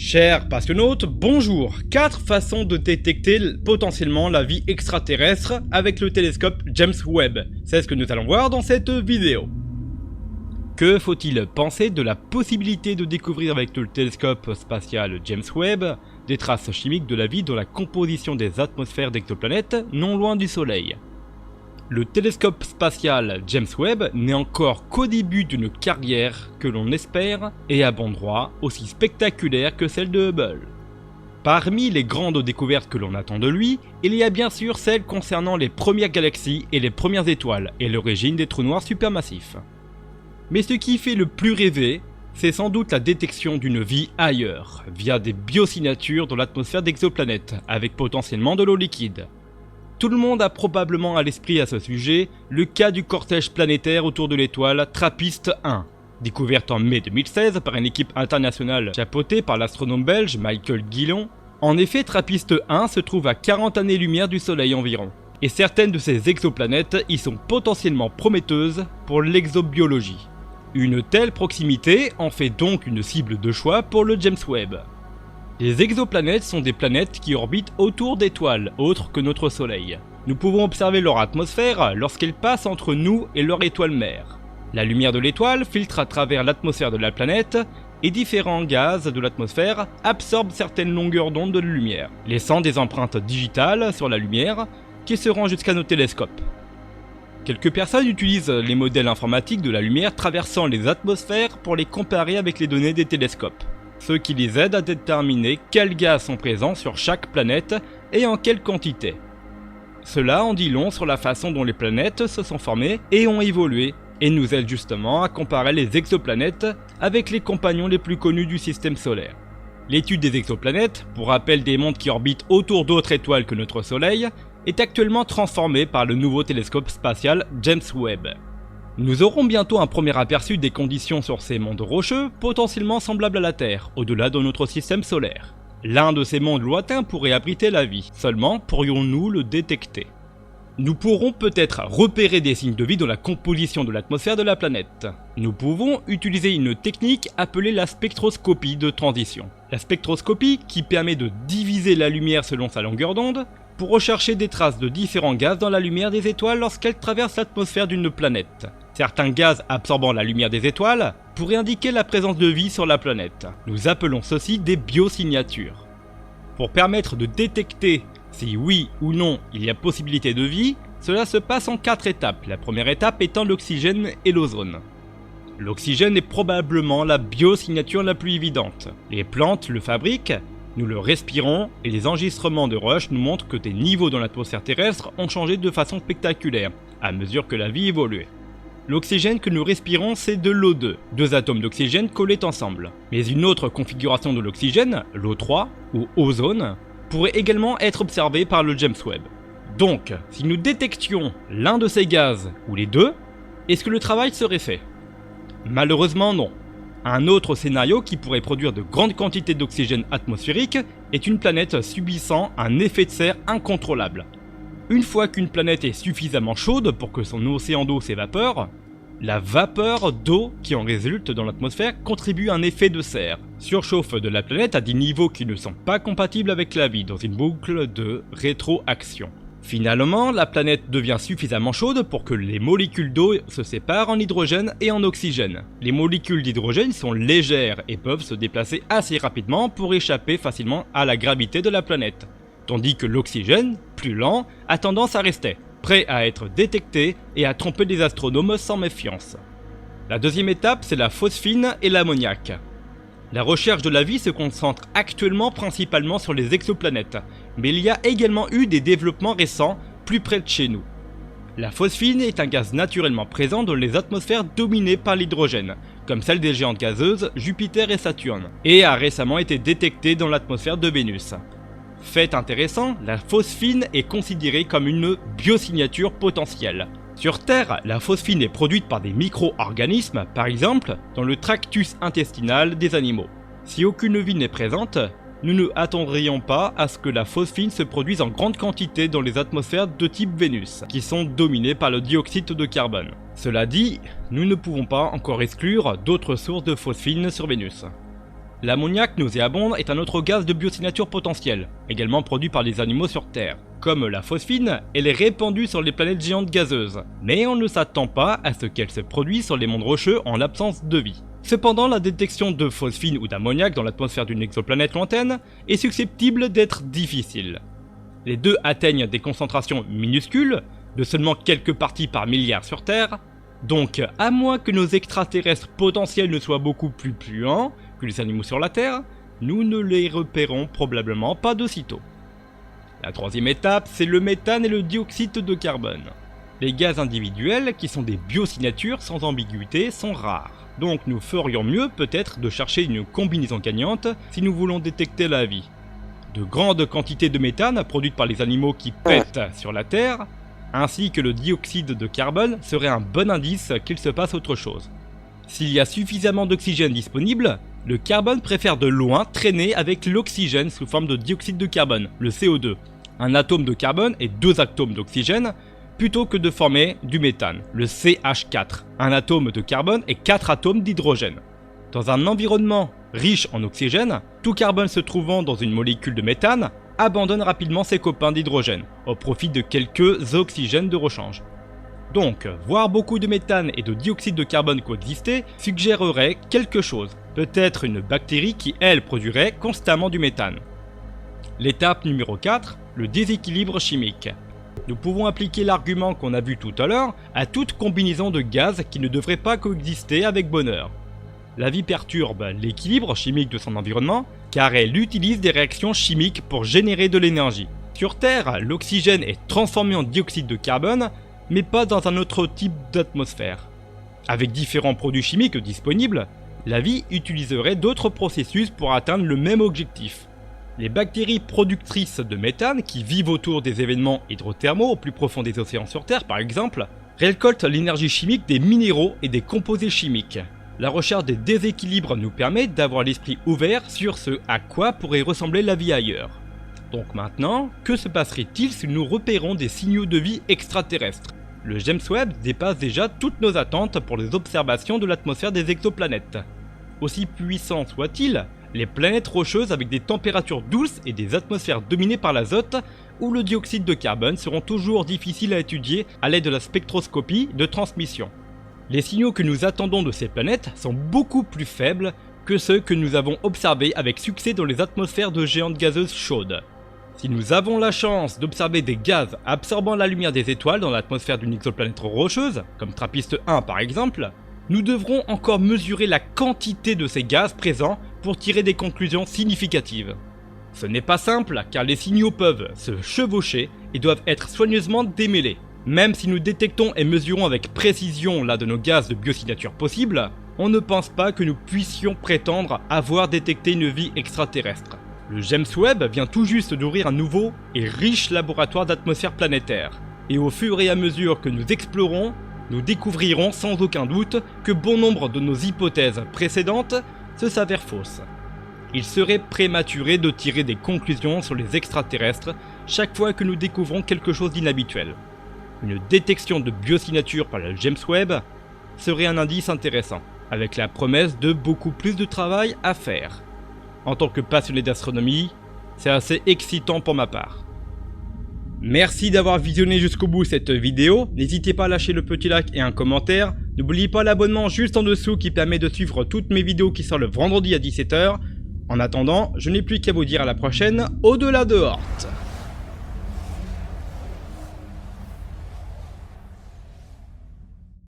Chers passionnautes, bonjour! 4 façons de détecter potentiellement la vie extraterrestre avec le télescope James Webb. C'est ce que nous allons voir dans cette vidéo. Que faut-il penser de la possibilité de découvrir avec le télescope spatial James Webb des traces chimiques de la vie dans la composition des atmosphères d'exoplanètes non loin du Soleil? Le télescope spatial James Webb n'est encore qu'au début d'une carrière que l'on espère, et à bon droit, aussi spectaculaire que celle de Hubble. Parmi les grandes découvertes que l'on attend de lui, il y a bien sûr celles concernant les premières galaxies et les premières étoiles, et l'origine des trous noirs supermassifs. Mais ce qui fait le plus rêver, c'est sans doute la détection d'une vie ailleurs, via des biosignatures dans l'atmosphère d'exoplanètes, avec potentiellement de l'eau liquide. Tout le monde a probablement à l'esprit à ce sujet le cas du cortège planétaire autour de l'étoile TRAPPIST-1, découverte en mai 2016 par une équipe internationale chapeautée par l'astronome belge Michael Guillon. En effet, TRAPPIST-1 se trouve à 40 années-lumière du Soleil environ, et certaines de ces exoplanètes y sont potentiellement prometteuses pour l'exobiologie. Une telle proximité en fait donc une cible de choix pour le James Webb. Les exoplanètes sont des planètes qui orbitent autour d'étoiles autres que notre Soleil. Nous pouvons observer leur atmosphère lorsqu'elles passent entre nous et leur étoile mère. La lumière de l'étoile filtre à travers l'atmosphère de la planète et différents gaz de l'atmosphère absorbent certaines longueurs d'onde de lumière, laissant des empreintes digitales sur la lumière qui se rendent jusqu'à nos télescopes. Quelques personnes utilisent les modèles informatiques de la lumière traversant les atmosphères pour les comparer avec les données des télescopes, ce qui les aide à déterminer quels gaz sont présents sur chaque planète et en quelle quantité. Cela en dit long sur la façon dont les planètes se sont formées et ont évolué, et nous aide justement à comparer les exoplanètes avec les compagnons les plus connus du système solaire. L'étude des exoplanètes, pour rappel des mondes qui orbitent autour d'autres étoiles que notre Soleil, est actuellement transformée par le nouveau télescope spatial James Webb. Nous aurons bientôt un premier aperçu des conditions sur ces mondes rocheux potentiellement semblables à la Terre, au-delà de notre système solaire. L'un de ces mondes lointains pourrait abriter la vie, seulement pourrions-nous le détecter? Nous pourrons peut-être repérer des signes de vie dans la composition de l'atmosphère de la planète. Nous pouvons utiliser une technique appelée la spectroscopie de transition. La spectroscopie, qui permet de diviser la lumière selon sa longueur d'onde, pour rechercher des traces de différents gaz dans la lumière des étoiles lorsqu'elles traversent l'atmosphère d'une planète. Certains gaz absorbant la lumière des étoiles pourraient indiquer la présence de vie sur la planète. Nous appelons ceci des biosignatures. Pour permettre de détecter si oui ou non il y a possibilité de vie, cela se passe en 4 étapes, la première étape étant l'oxygène et l'ozone. L'oxygène est probablement la biosignature la plus évidente. Les plantes le fabriquent, nous le respirons et les enregistrements de Rush nous montrent que des niveaux dans l'atmosphère terrestre ont changé de façon spectaculaire à mesure que la vie évoluait. L'oxygène que nous respirons, c'est de l'O2, 2 atomes d'oxygène collés ensemble. Mais une autre configuration de l'oxygène, l'O3 ou ozone, pourrait également être observée par le James Webb. Donc, si nous détections l'un de ces gaz ou les deux, est-ce que le travail serait fait? Malheureusement non. Un autre scénario qui pourrait produire de grandes quantités d'oxygène atmosphérique est une planète subissant un effet de serre incontrôlable. Une fois qu'une planète est suffisamment chaude pour que son océan d'eau s'évapore, la vapeur d'eau qui en résulte dans l'atmosphère contribue à un effet de serre, surchauffe de la planète à des niveaux qui ne sont pas compatibles avec la vie dans une boucle de rétroaction. Finalement, la planète devient suffisamment chaude pour que les molécules d'eau se séparent en hydrogène et en oxygène. Les molécules d'hydrogène sont légères et peuvent se déplacer assez rapidement pour échapper facilement à la gravité de la planète, tandis que l'oxygène, plus lent, a tendance à rester, prêt à être détecté et à tromper les astronomes sans méfiance. La deuxième étape, c'est la phosphine et l'ammoniac. La recherche de la vie se concentre actuellement principalement sur les exoplanètes, mais il y a également eu des développements récents plus près de chez nous. La phosphine est un gaz naturellement présent dans les atmosphères dominées par l'hydrogène, comme celle des géantes gazeuses Jupiter et Saturne, et a récemment été détectée dans l'atmosphère de Vénus. Fait intéressant, la phosphine est considérée comme une biosignature potentielle. Sur Terre, la phosphine est produite par des micro-organismes, par exemple dans le tractus intestinal des animaux. Si aucune vie n'est présente, nous ne attendrions pas à ce que la phosphine se produise en grande quantité dans les atmosphères de type Vénus, qui sont dominées par le dioxyde de carbone. Cela dit, nous ne pouvons pas encore exclure d'autres sources de phosphine sur Vénus. L'ammoniac nauséabonde est un autre gaz de biosignature potentielle, également produit par les animaux sur Terre. Comme la phosphine, elle est répandue sur les planètes géantes gazeuses, mais on ne s'attend pas à ce qu'elle se produise sur les mondes rocheux en l'absence de vie. Cependant, la détection de phosphine ou d'ammoniac dans l'atmosphère d'une exoplanète lointaine est susceptible d'être difficile. Les deux atteignent des concentrations minuscules, de seulement quelques parties par milliard sur Terre, donc à moins que nos extraterrestres potentiels ne soient beaucoup plus puants que les animaux sur la Terre, nous ne les repérons probablement pas d'aussitôt. La troisième étape, c'est le méthane et le dioxyde de carbone. Les gaz individuels, qui sont des biosignatures sans ambiguïté, sont rares. Donc nous ferions mieux peut-être de chercher une combinaison gagnante si nous voulons détecter la vie. De grandes quantités de méthane produites par les animaux qui pètent sur la Terre, ainsi que le dioxyde de carbone serait un bon indice qu'il se passe autre chose. S'il y a suffisamment d'oxygène disponible, le carbone préfère de loin traîner avec l'oxygène sous forme de dioxyde de carbone, le CO2, un atome de carbone et deux atomes d'oxygène, plutôt que de former du méthane, le CH4, un atome de carbone et 4 atomes d'hydrogène. Dans un environnement riche en oxygène, tout carbone se trouvant dans une molécule de méthane abandonne rapidement ses copains d'hydrogène, au profit de quelques oxygènes de rechange. Donc, voir beaucoup de méthane et de dioxyde de carbone coexister suggérerait quelque chose, peut-être une bactérie qui, elle, produirait constamment du méthane. L'étape numéro 4, le déséquilibre chimique. Nous pouvons appliquer l'argument qu'on a vu tout à l'heure à toute combinaison de gaz qui ne devrait pas coexister avec bonheur. La vie perturbe l'équilibre chimique de son environnement car elle utilise des réactions chimiques pour générer de l'énergie. Sur Terre, l'oxygène est transformé en dioxyde de carbone, mais pas dans un autre type d'atmosphère. Avec différents produits chimiques disponibles, la vie utiliserait d'autres processus pour atteindre le même objectif. Les bactéries productrices de méthane, qui vivent autour des événements hydrothermaux au plus profond des océans sur Terre par exemple, récoltent l'énergie chimique des minéraux et des composés chimiques. La recherche des déséquilibres nous permet d'avoir l'esprit ouvert sur ce à quoi pourrait ressembler la vie ailleurs. Donc maintenant, que se passerait-il si nous repérons des signaux de vie extraterrestres ? Le James Webb dépasse déjà toutes nos attentes pour les observations de l'atmosphère des exoplanètes. Aussi puissants soient-ils, les planètes rocheuses avec des températures douces et des atmosphères dominées par l'azote ou le dioxyde de carbone seront toujours difficiles à étudier à l'aide de la spectroscopie de transmission. Les signaux que nous attendons de ces planètes sont beaucoup plus faibles que ceux que nous avons observés avec succès dans les atmosphères de géantes gazeuses chaudes. Si nous avons la chance d'observer des gaz absorbant la lumière des étoiles dans l'atmosphère d'une exoplanète rocheuse, comme TRAPPIST 1 par exemple, nous devrons encore mesurer la quantité de ces gaz présents pour tirer des conclusions significatives. Ce n'est pas simple car les signaux peuvent se chevaucher et doivent être soigneusement démêlés. Même si nous détectons et mesurons avec précision l'un de nos gaz de biosignature possibles, on ne pense pas que nous puissions prétendre avoir détecté une vie extraterrestre. Le James Webb vient tout juste d'ouvrir un nouveau et riche laboratoire d'atmosphère planétaire, et au fur et à mesure que nous explorons, nous découvrirons sans aucun doute que bon nombre de nos hypothèses précédentes se s'avèrent fausses. Il serait prématuré de tirer des conclusions sur les extraterrestres chaque fois que nous découvrons quelque chose d'inhabituel. Une détection de biosignature par le James Webb serait un indice intéressant, avec la promesse de beaucoup plus de travail à faire. En tant que passionné d'astronomie, c'est assez excitant pour ma part. Merci d'avoir visionné jusqu'au bout cette vidéo, n'hésitez pas à lâcher le petit like et un commentaire, n'oubliez pas l'abonnement juste en dessous qui permet de suivre toutes mes vidéos qui sortent le vendredi à 17 h. En attendant, je n'ai plus qu'à vous dire à la prochaine, au-delà de Oort.